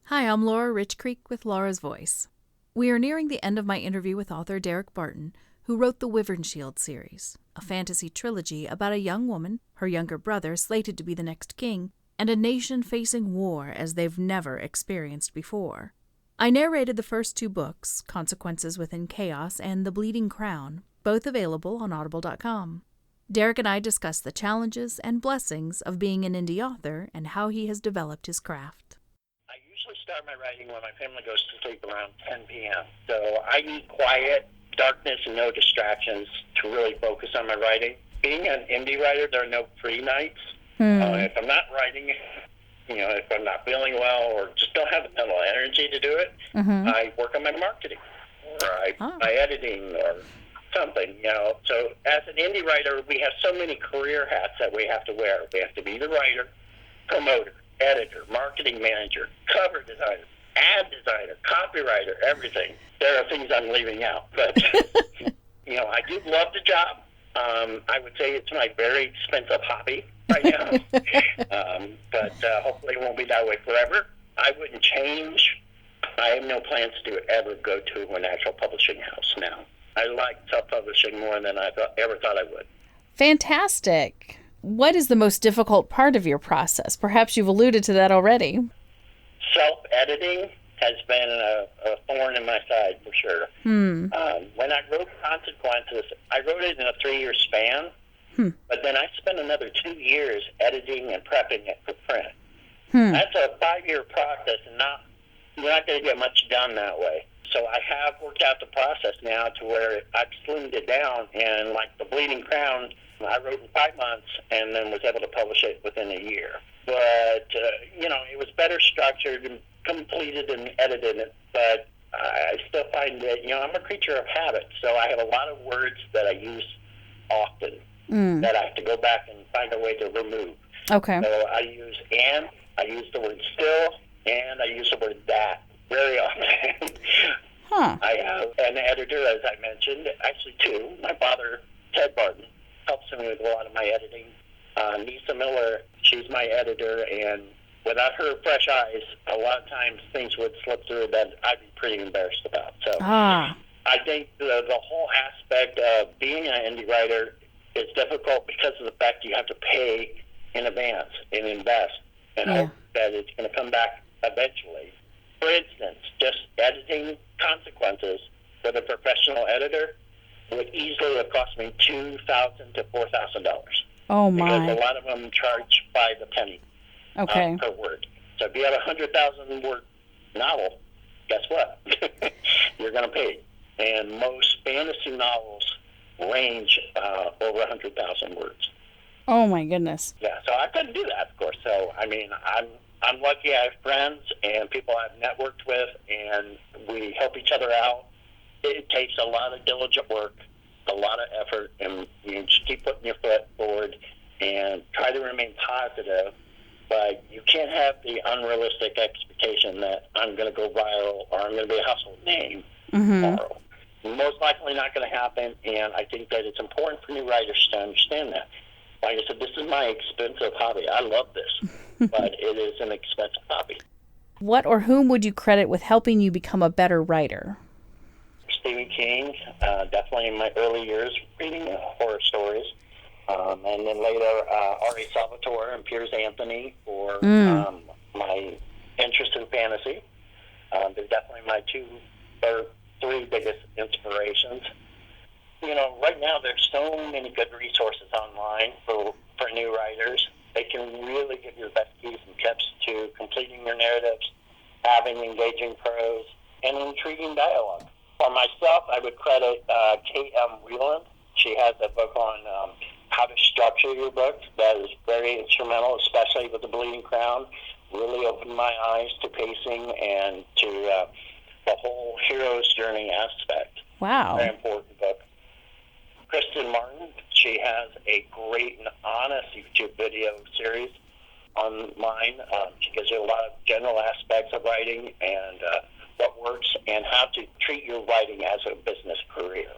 Hi, I'm Laura Richcreek with Laura's Voice. We are nearing the end of my interview with author Derek Barton, who wrote the Wyvern Shield series, a fantasy trilogy about a young woman, her younger brother slated to be the next king, and a nation facing war as they've never experienced before. I narrated the first two books, Consequences Within Chaos and The Bleeding Crown, both available on audible.com. Derek and I discussed the challenges and blessings of being an indie author and how he has developed his craft. I usually start my writing when my family goes to sleep around 10 p.m. So I need quiet, darkness, and no distractions to really focus on my writing. Being an indie writer, there are no free nights. If I'm not writing, if I'm not feeling well or just don't have the mental energy to do it, I work on my marketing or my editing or something, So as an indie writer, we have so many career hats that we have to wear. We have to be the writer, promoter, editor, marketing manager, cover designer, ad designer, copywriter, everything. There are things I'm leaving out, but I do love the job. I would say it's my very expensive hobby right now, but hopefully it won't be that way forever. I wouldn't change. I have no plans to ever go to an actual publishing house now. I like self-publishing more than I ever thought I would. Fantastic. What is the most difficult part of your process? Perhaps you've alluded to that already. Self-editing has been a thorn in my side for sure. When I wrote Consequences, I wrote it in a 3-year span, but then I spent another 2 years editing and prepping it for print. That's a 5-year process, and you're not going to get much done that way. So I have worked out the process now to where I've slimmed it down, and like The Bleeding Crown, I wrote in 5 months and then was able to publish it within a year. But, it was better structured and completed and edited it, but I still find that, I'm a creature of habit, so I have a lot of words that I use often that I have to go back and find a way to remove. Okay. So I use and, I use the word still, and I use the word that very often. I have an editor, as I mentioned, actually two. My father, Ted Barton, helps me with a lot of my editing. Nisa Miller, she's my editor, and without her fresh eyes, a lot of times things would slip through that I'd be pretty embarrassed about. So I think the whole aspect of being an indie writer is difficult because of the fact you have to pay in advance and invest and hope that it's going to come back eventually. For instance, just editing Consequences with a professional editor would easily have cost me $2,000 to $4,000. Oh, my. Because a lot of them charge by the penny per word. So if you have a 100,000-word novel, guess what? You're going to pay. And most fantasy novels range over 100,000 words. Oh, my goodness. Yeah, so I couldn't do that, of course. So, I'm lucky I have friends and people I've networked with, and we help each other out. It takes a lot of diligent work, a lot of effort, and you just keep putting your foot forward and try to remain positive. But you can't have the unrealistic expectation that I'm going to go viral or I'm going to be a household name tomorrow. Most likely not going to happen, and I think that it's important for new writers to understand that. Like I said, this is my expensive hobby. I love this, but it is an expensive hobby. What or whom would you credit with helping you become a better writer? Stephen King, definitely in my early years reading horror stories. And then later, R.A. Salvatore and Piers Anthony for my interest in fantasy. They're definitely my 2 or 3 biggest inspirations. Right now there's so many good resources online for new writers. They can really give you the best keys and tips to completing your narratives, having engaging prose, and intriguing dialogue. For myself, I would credit K.M. Whelan. She has a book on how to structure your book that is very instrumental, especially with The Bleeding Crown. Really opened my eyes to pacing and to the whole hero's journey aspect. Wow. Very important book. Kristen Martin, she has a great and honest YouTube video series online. She gives you a lot of general aspects of writing and what works and how to treat your writing as a business career.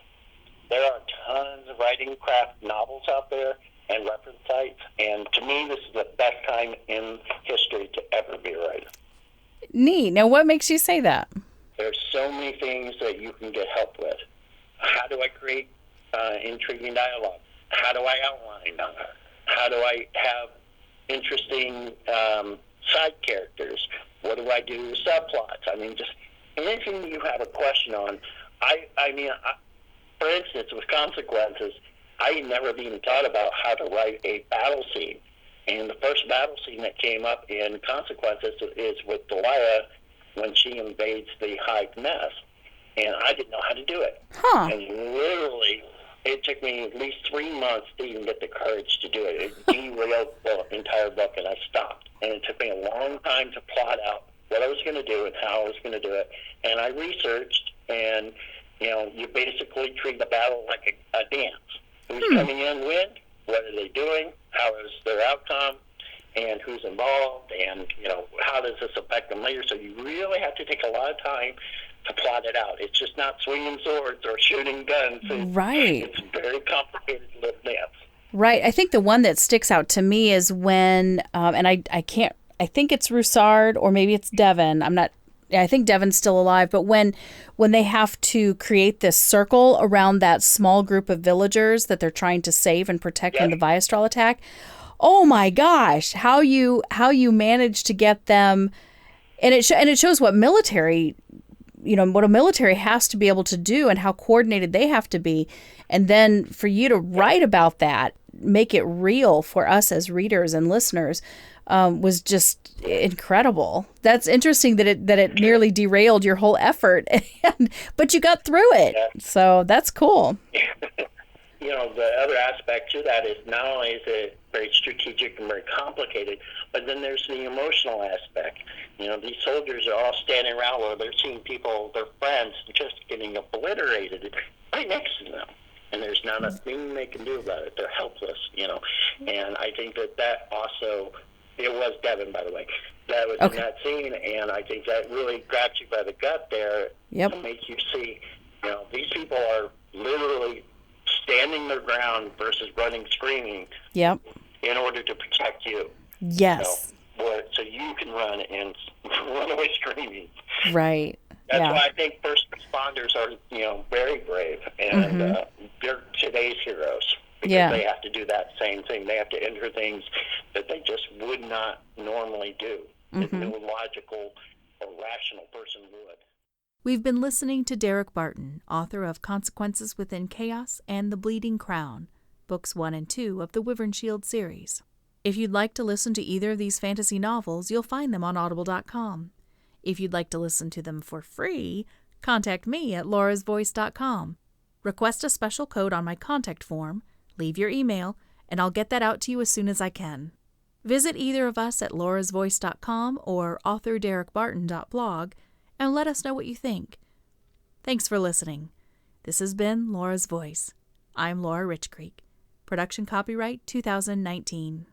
There are tons of writing craft novels out there and reference sites, and to me, this is the best time in history to ever be a writer. Neat. Now, what makes you say that? There's so many things that you can get help with. How do I create intriguing dialogue? How do I outline? How do I have interesting side characters? What do I do with subplots? I mean, just anything that you have a question on. For instance, with Consequences, I had never even thought about how to write a battle scene. And the first battle scene that came up in Consequences is with Delilah when she invades the Hive Nest. And I didn't know how to do it. Huh. And literally, it took me at least 3 months to even get the courage to do it. It derailed the entire book, and I stopped. And it took me a long time to plot out what I was going to do and how I was going to do it. And I researched, and, you basically treat the battle like a dance. Who's coming in when? What are they doing? How is their outcome? And who's involved? And, how does this affect them later? So you really have to take a lot of time to plot it out. It's just not swinging swords or shooting guns. Right. It's very complicated little dance. Right. I think the one that sticks out to me is when, and I think it's Roussard or maybe it's Devon. I think Devon's still alive, but when they have to create this circle around that small group of villagers that they're trying to save and protect from the Viastral attack, oh my gosh, how you manage to get them, and it shows what military, what a military has to be able to do and how coordinated they have to be, and then for you to write about that, make it real for us as readers and listeners. Was just incredible. That's interesting that it nearly derailed your whole effort, but you got through it. Yeah. So that's cool. The other aspect to that is not only is it very strategic and very complicated, but then there's the emotional aspect. These soldiers are all standing around where they're seeing people, their friends, just getting obliterated right next to them. And there's not a thing they can do about it. They're helpless, And I think that also... It was Devon, by the way. That was in that scene, and I think that really grabs you by the gut there to make you see, these people are literally standing their ground versus running, screaming in order to protect you. Yes. So you can run and run away screaming. Right. That's why I think first responders are, very brave, and they're today's heroes. Because they have to do that same thing. They have to enter things that they just would not normally do. That no logical or rational person would. We've been listening to Derek Barton, author of Consequences Within Chaos and The Bleeding Crown, books 1 and 2 of the Wyvern Shield series. If you'd like to listen to either of these fantasy novels, you'll find them on audible.com. If you'd like to listen to them for free, contact me at laurasvoice.com. Request a special code on my contact form, leave your email, and I'll get that out to you as soon as I can. Visit either of us at laurasvoice.com or authorderekbarton.blog and let us know what you think. Thanks for listening. This has been Laura's Voice. I'm Laura Richcreek. Production copyright 2019.